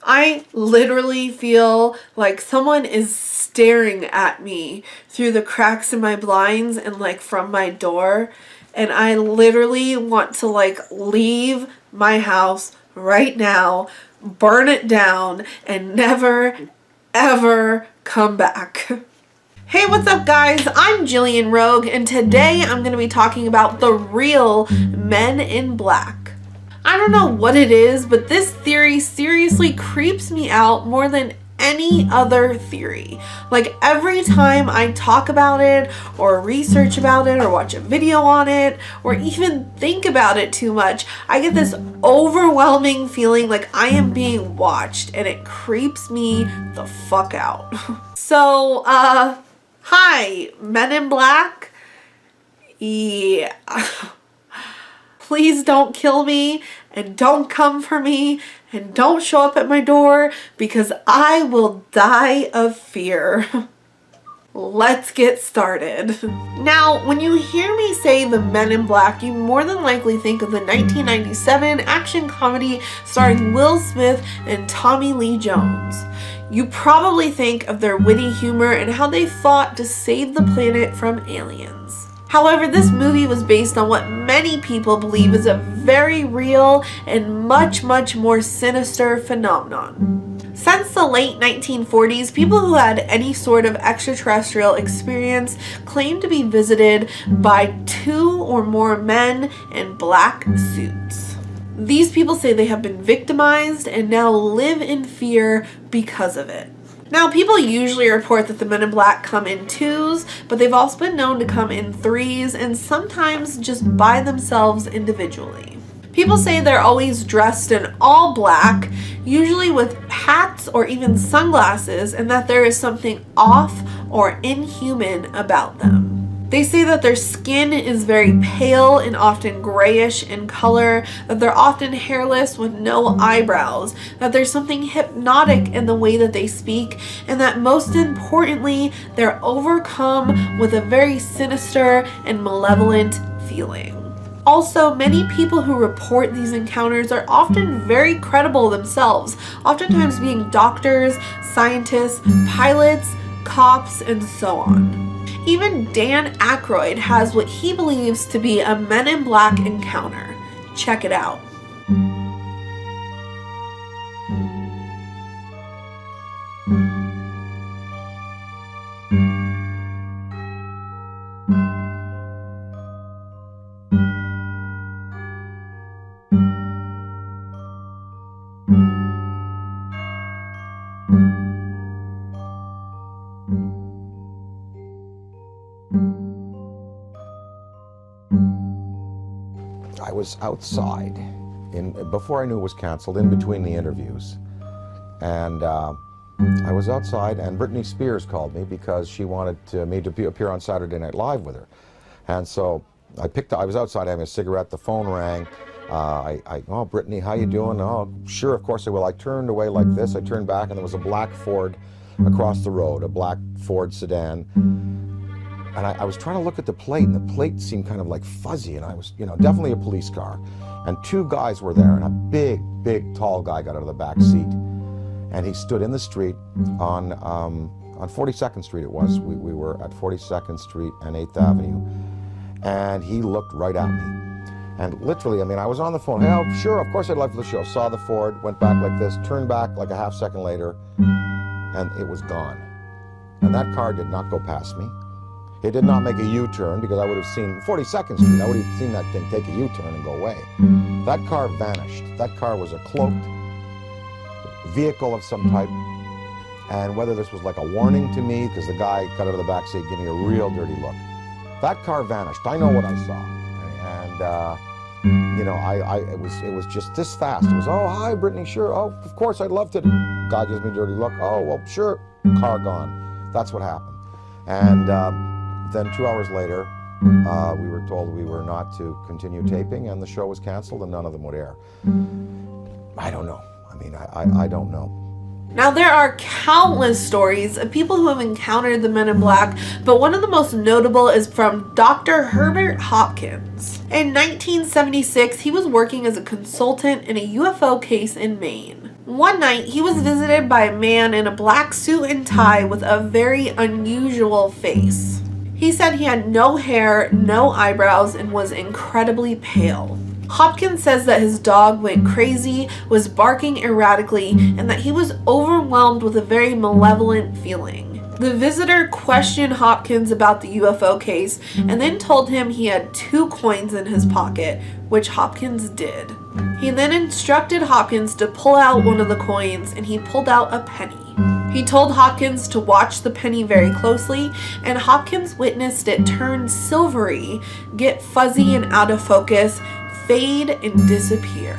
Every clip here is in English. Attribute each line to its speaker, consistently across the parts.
Speaker 1: I literally feel like someone is staring at me through the cracks in my blinds and like from my door. And I literally want to like leave my house right now, burn it down, and never, ever come back. Hey, what's up guys? I'm Jillian Rogue, and today I'm going to be talking about the real Men in Black. I don't know what it is, but this theory seriously creeps me out more than any other theory. Like every time I talk about it or research about it or watch a video on it or even think about it too much, I get this overwhelming feeling like I am being watched, and it creeps me the fuck out. So, hi, Men in Black. Yeah. Please don't kill me, and don't come for me, and don't show up at my door, because I will die of fear. Let's get started. Now, when you hear me say the Men in Black, you more than likely think of the 1997 action comedy starring Will Smith and Tommy Lee Jones. You probably think of their witty humor and how they fought to save the planet from aliens. However, this movie was based on what many people believe is a very real and much more sinister phenomenon. Since the late 1940s, people who had any sort of extraterrestrial experience claimed to be visited by 2 or more men in black suits. These people say they have been victimized and now live in fear because of it. Now, people usually report that the Men in Black come in 2s, but they've also been known to come in 3s and sometimes just by themselves individually. People say they're always dressed in all black, usually with hats or even sunglasses, and that there is something off or inhuman about them. They say that their skin is very pale and often grayish in color, that they're often hairless with no eyebrows, that there's something hypnotic in the way that they speak, and that most importantly, they're overcome with a very sinister and malevolent feeling. Also, many people who report these encounters are often very credible themselves, oftentimes being doctors, scientists, pilots, cops, and so on. Even Dan AKROYD has what he believes to be a Men in Black encounter. Check it out.
Speaker 2: I was outside before I knew it was canceled, in between the interviews, and I was outside, and Britney Spears called me because she wanted me to appear on Saturday Night Live with her. And so I was outside having a cigarette, the phone rang. Oh, Britney, how you doing? Oh, sure, of course I will. I turned away like this, I turned back, and there was a black Ford across the road, a black Ford sedan. And I was trying to look at the plate, and the plate seemed kind of like fuzzy, and I was, definitely a police car. And 2 guys were there, and a big, tall guy got out of the back seat. And he stood in the street on 42nd Street it was. We were at 42nd Street and 8th Avenue. And he looked right at me. And literally, I was on the phone. Hey, oh, sure, of course I'd love for the show. Saw the Ford, went back like this, turned back like a half second later, and it was gone. And that car did not go past me. It did not make a U-turn, because I would have seen 42nd Street. I would have seen that thing take a U-turn and go away. That car vanished. That car was a cloaked vehicle of some type. And whether this was like a warning to me, because the guy got out of the back seat giving me a real dirty look. That car vanished. I know what I saw. And, it was just this fast. It was, oh, hi, Brittany, sure. Oh, of course, I'd love to. Guy gives me a dirty look. Oh, well, sure. Car gone. That's what happened. And then 2 hours later, we were told we were not to continue taping, and the show was canceled, and none of them would air. I don't know. I don't know.
Speaker 1: Now, there are countless stories of people who have encountered the Men in Black, but one of the most notable is from Dr. Herbert Hopkins. In 1976, he was working as a consultant in a UFO case in Maine. One night, he was visited by a man in a black suit and tie with a very unusual face. He said he had no hair, no eyebrows, and was incredibly pale. Hopkins says that his dog went crazy, was barking erratically, and that he was overwhelmed with a very malevolent feeling. The visitor questioned Hopkins about the UFO case and then told him he had 2 coins in his pocket, which Hopkins did. He then instructed Hopkins to pull out one of the coins, and he pulled out a penny. He told Hopkins to watch the penny very closely, and Hopkins witnessed it turn silvery, get fuzzy and out of focus, fade, and disappear.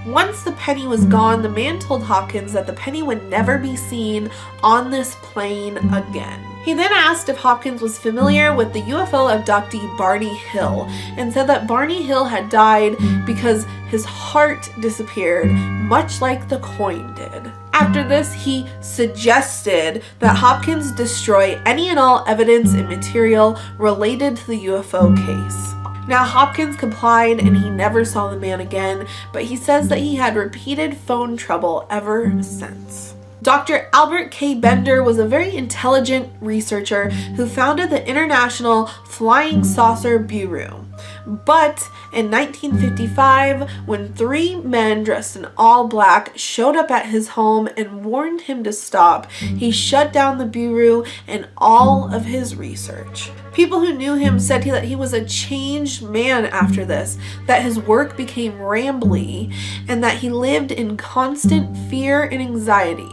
Speaker 1: Once the penny was gone, the man told Hopkins that the penny would never be seen on this plane again. He then asked if Hopkins was familiar with the UFO abductee Barney Hill, and said that Barney Hill had died because his heart disappeared, much like the coin did. After this, he suggested that Hopkins destroy any and all evidence and material related to the UFO case. Now, Hopkins complied and he never saw the man again, but he says that he had repeated phone trouble ever since. Dr. Albert K. Bender was a very intelligent researcher who founded the International Flying Saucer Bureau. But in 1955, when 3 men dressed in all black showed up at his home and warned him to stop, he shut down the Bureau and all of his research. People who knew him said that he was a changed man after this, that his work became rambly, and that he lived in constant fear and anxiety.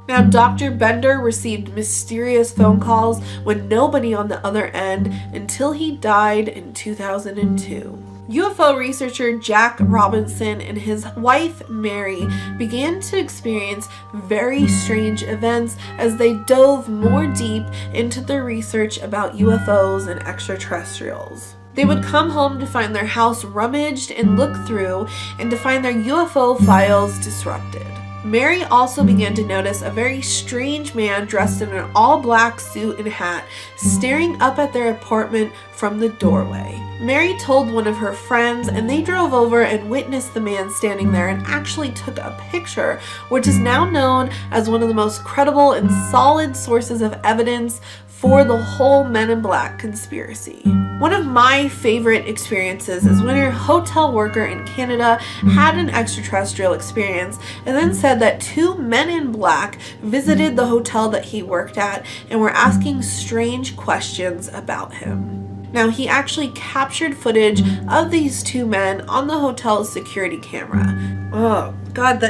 Speaker 1: Now, Dr. Bender received mysterious phone calls with nobody on the other end until he died in 2002. UFO researcher Jack Robinson and his wife Mary began to experience very strange events as they dove more deep into their research about UFOs and extraterrestrials. They would come home to find their house rummaged and looked through, and to find their UFO files disrupted. Mary also began to notice a very strange man dressed in an all-black suit and hat staring up at their apartment from the doorway. Mary told one of her friends, and they drove over and witnessed the man standing there and actually took a picture, which is now known as one of the most credible and solid sources of evidence for the whole Men in Black conspiracy. One of my favorite experiences is when a hotel worker in Canada had an extraterrestrial experience and then said that 2 men in black visited the hotel that he worked at and were asking strange questions about him. Now, he actually captured footage of these 2 men on the hotel's security camera. Oh God,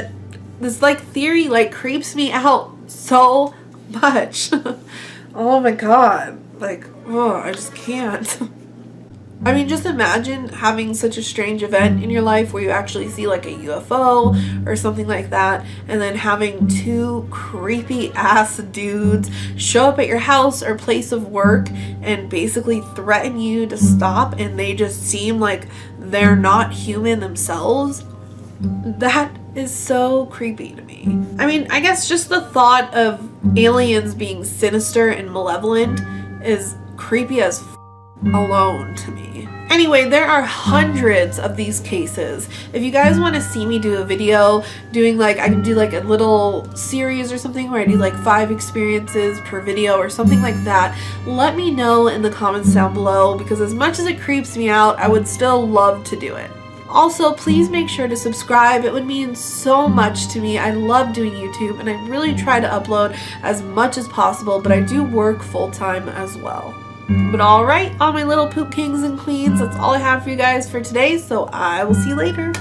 Speaker 1: this theory creeps me out so much. Oh my God, I just can't. I mean, just imagine having such a strange event in your life where you actually see a UFO or something like that, and then having 2 creepy ass dudes show up at your house or place of work and basically threaten you to stop, and they just seem like they're not human themselves. That is so creepy to me. I mean, I guess just the thought of aliens being sinister and malevolent is creepy as alone to me. Anyway, there are hundreds of these cases. If you guys want to see me do a video doing I can do a little series or something where I do 5 experiences per video or something like that, let me know in the comments down below, because as much as it creeps me out, I would still love to do it. Also, please make sure to subscribe. It would mean so much to me. I love doing YouTube, and I really try to upload as much as possible, but I do work full-time as well. But alright, all my little poop kings and queens, that's all I have for you guys for today, so I will see you later.